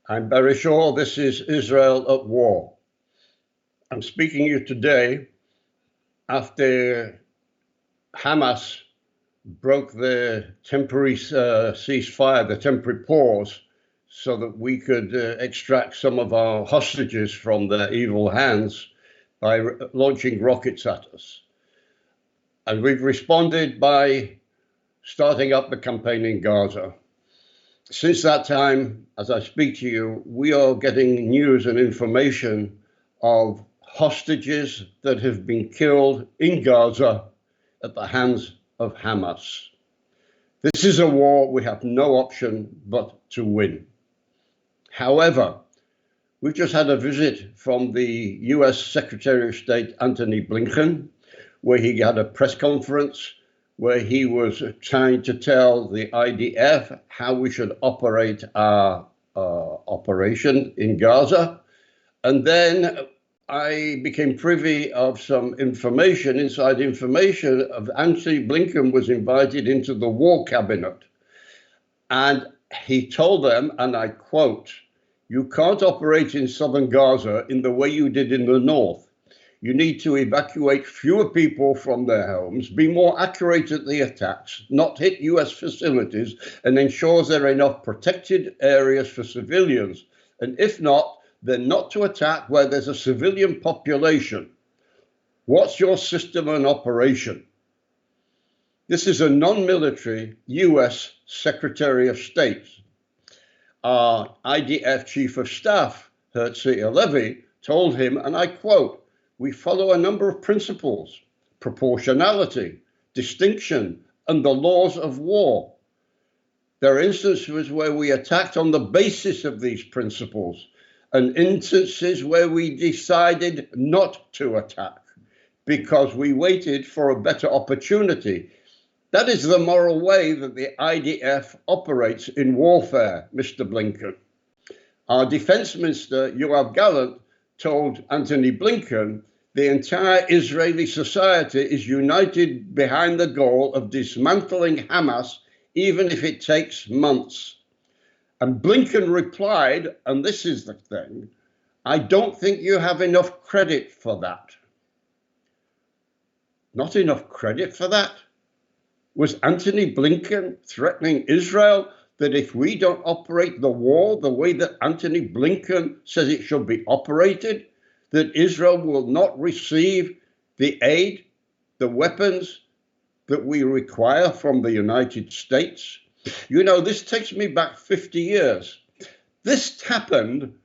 I'm very sure this is Israel at war. I'm speaking to you today after Hamas broke the temporary ceasefire, the temporary pause, so that we could extract some of our hostages from their evil hands by launching rockets at us. And we've responded by starting up the campaign in Gaza. Since that time, as I speak to you, we are getting news and information of hostages that have been killed in Gaza at the hands of Hamas. This is a war we have no option but to win. However, we've just had a visit from the US Secretary of State, Antony Blinken, where he had a press conference where he was trying to tell the IDF how we should operate our operation in Gaza. And then I became privy of some inside information of Antony Blinken was invited into the war cabinet. And he told them, and I quote, "You can't operate in southern Gaza in the way you did in the north. You need to evacuate fewer people from their homes, be more accurate at the attacks, not hit US facilities, and ensure there are enough protected areas for civilians. And if not, then not to attack where there's a civilian population. What's your system and operation?" This is a non-military US Secretary of State. Our IDF Chief of Staff, Herzl Levy, told him, and I quote, "We follow a number of principles: proportionality, distinction, and the laws of war. There are instances where we attacked on the basis of these principles, and instances where we decided not to attack because we waited for a better opportunity. That is the moral way that the IDF operates in warfare, Mr. Blinken." Our Defense Minister, Yoav Gallant, told Antony Blinken, "The entire Israeli society is united behind the goal of dismantling Hamas, even if it takes months." And Blinken replied, and this is the thing, "I don't think you have enough credit for that." Not enough credit for that? Was Antony Blinken threatening Israel that if we don't operate the war the way that Antony Blinken says it should be operated, that Israel will not receive the aid, the weapons that we require from the United States? You know, this takes me back 50 years. This happened,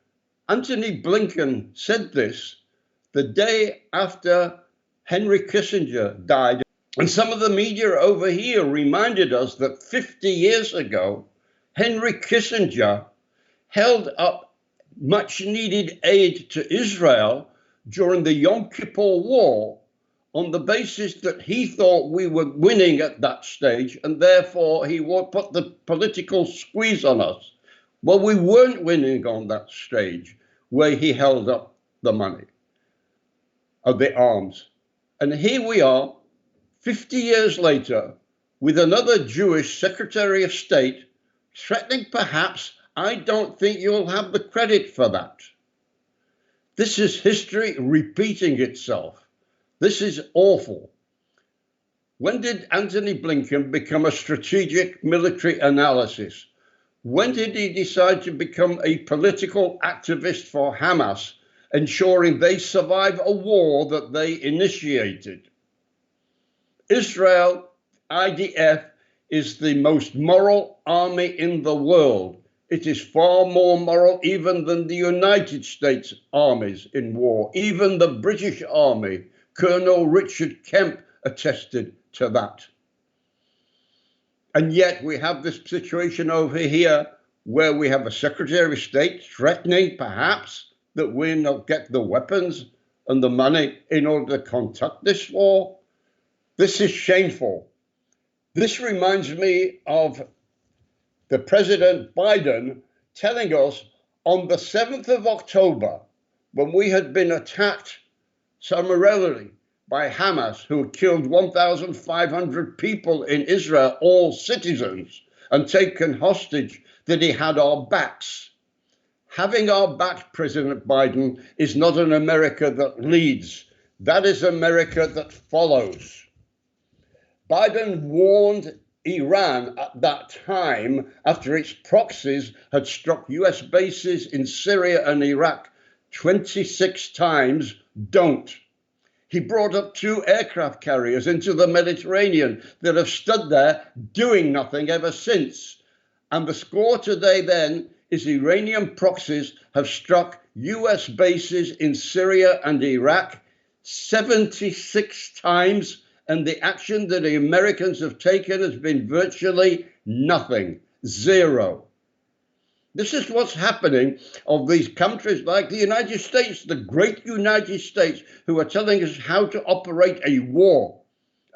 Antony Blinken said this the day after Henry Kissinger died. And some of the media over here reminded us that 50 years ago, Henry Kissinger held up much needed aid to Israel during the Yom Kippur War on the basis that he thought we were winning at that stage, and therefore he would put the political squeeze on us. Well, we weren't winning on that stage where he held up the money of the arms. And here we are, 50 years later, with another Jewish Secretary of State threatening perhaps, "I don't think you'll have the credit for that." This is history repeating itself. This is awful. When did Antony Blinken become a strategic military analysis? When did he decide to become a political activist for Hamas, ensuring they survive a war that they initiated? Israel, IDF, is the most moral army in the world. It is far more moral even than the United States armies in war. Even the British Army, Colonel Richard Kemp attested to that. And yet we have this situation over here where we have a Secretary of State threatening perhaps that we'll not get the weapons and the money in order to conduct this war. This is shameful. This reminds me of the President Biden telling us on the 7th of October, when we had been attacked summarily by Hamas, who had killed 1,500 people in Israel, all citizens, and taken hostage, that he had our backs. Having our back, President Biden, is not an America that leads. That is America that follows. Biden warned Iran at that time after its proxies had struck US bases in Syria and Iraq 26 times, don't. He brought up 2 aircraft carriers into the Mediterranean that have stood there doing nothing ever since. And the score today then is Iranian proxies have struck US bases in Syria and Iraq 76 times, and the action that the Americans have taken has been virtually nothing, zero. This is what's happening of these countries like the United States, the great United States, who are telling us how to operate a war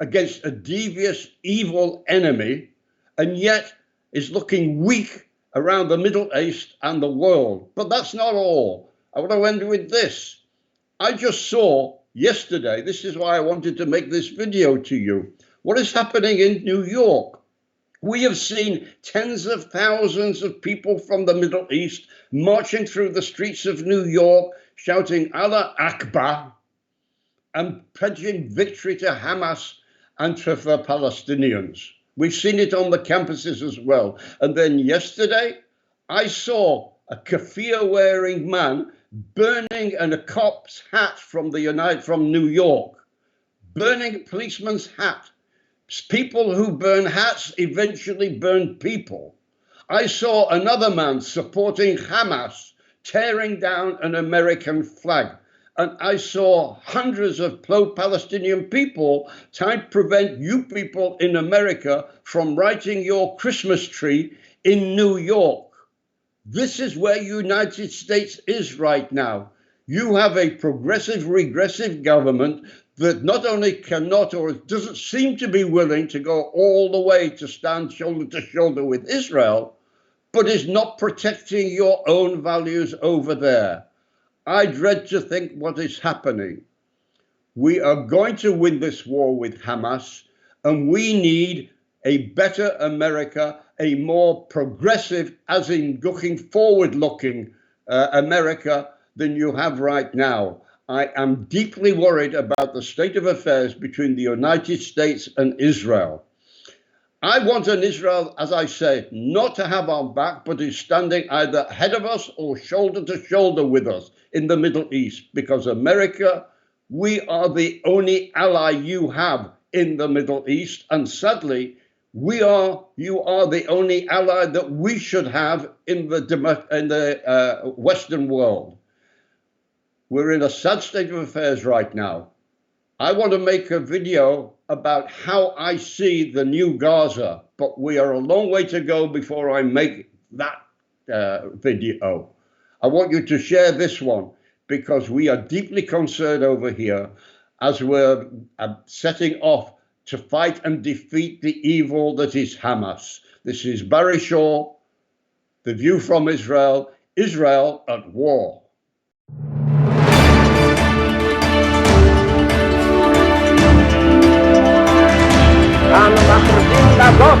against a devious, evil enemy, and yet is looking weak around the Middle East and the world. But that's not all. I want to end with this. I just saw yesterday, this is why I wanted to make this video to you, what is happening in New York. We have seen tens of thousands of people from the Middle East marching through the streets of New York, shouting Allah Akbar and pledging victory to Hamas and to the Palestinians. We've seen it on the campuses as well. And then yesterday, I saw a keffiyeh-wearing man burning a cop's hat from New York, burning a policeman's hat. People who burn hats eventually burn people. I saw another man supporting Hamas tearing down an American flag. And I saw hundreds of pro-Palestinian people trying to prevent you people in America from lighting your Christmas tree in New York. This is where United States is right now. You have a progressive, regressive government that not only cannot or doesn't seem to be willing to go all the way to stand shoulder to shoulder with Israel, but is not protecting your own values over there. I dread to think what is happening. We are going to win this war with Hamas, and we need a better America, a more progressive, as in looking forward-looking America than you have right now. I am deeply worried about the state of affairs between the United States and Israel. I want an Israel, as I say, not to have our back, but is standing either ahead of us or shoulder to shoulder with us in the Middle East, because America, we are the only ally you have in the Middle East, and sadly, you are the only ally that we should have in the Western world. We're in a sad state of affairs right now. I want to make a video about how I see the new Gaza, but we are a long way to go before I make that video. I want you to share this one because we are deeply concerned over here as we're setting off to fight and defeat the evil that is Hamas. This is Barry Shaw, The View from Israel, Israel at War. אנו מכריזים בזאת